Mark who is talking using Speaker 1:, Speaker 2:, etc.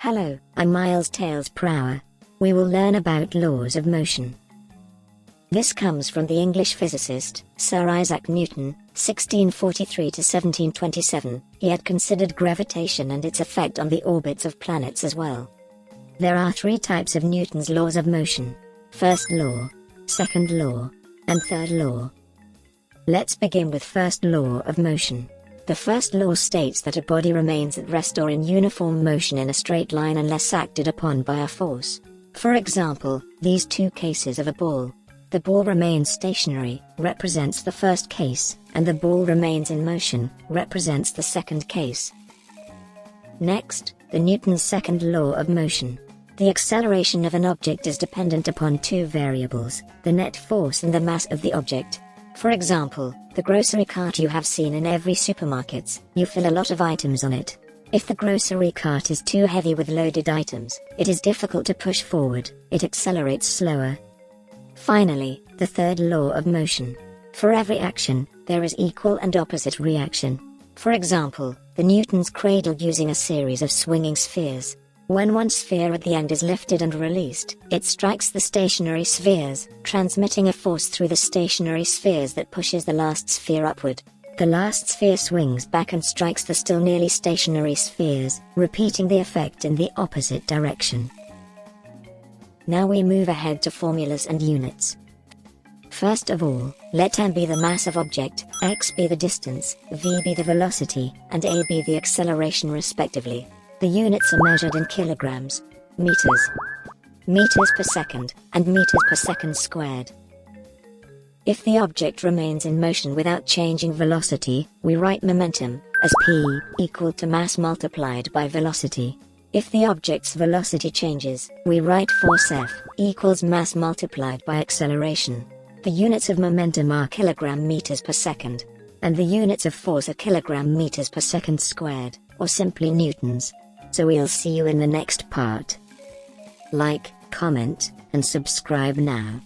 Speaker 1: Hello, I'm Miles Tails Prower. We will learn about laws of motion. This comes from the English physicist, Sir Isaac Newton, 1643 to 1727. He had considered gravitation and its effect on the orbits of planets as well. There are three types of Newton's laws of motion: first law, second law, and third law. Let's begin with first law of motion. The first law states that a body remains at rest or in uniform motion in a straight line unless acted upon by a force. For example, these two cases of a ball. The ball remains stationary, represents the first case, and the ball remains in motion, represents the second case. Next, the Newton's second law of motion. The acceleration of an object is dependent upon two variables, the net force and the mass of the object. For example, the grocery cart you have seen in every supermarket. You fill a lot of items on it. If the grocery cart is too heavy with loaded items, it is difficult to push forward, it accelerates slower. Finally, the third law of motion. For every action, there is equal and opposite reaction. For example, the Newton's cradle using a series of swinging spheres. When one sphere at the end is lifted and released, it strikes the stationary spheres, transmitting a force through the stationary spheres that pushes the last sphere upward. The last sphere swings back and strikes the still nearly stationary spheres, repeating the effect in the opposite direction. Now we move ahead to formulas and units. First of all, let m be the mass of object, x be the distance, v be the velocity, and a be the acceleration respectively. The units are measured in kilograms, meters per second, and meters per second squared. If the object remains in motion without changing velocity, we write momentum as p equal to mass multiplied by velocity. If the object's velocity changes, we write force F equals mass multiplied by acceleration. The units of momentum are kilogram meters per second, and the units of force are kilogram meters per second squared, or simply newtons. So we'll see you in the next part. Like, comment, and subscribe now.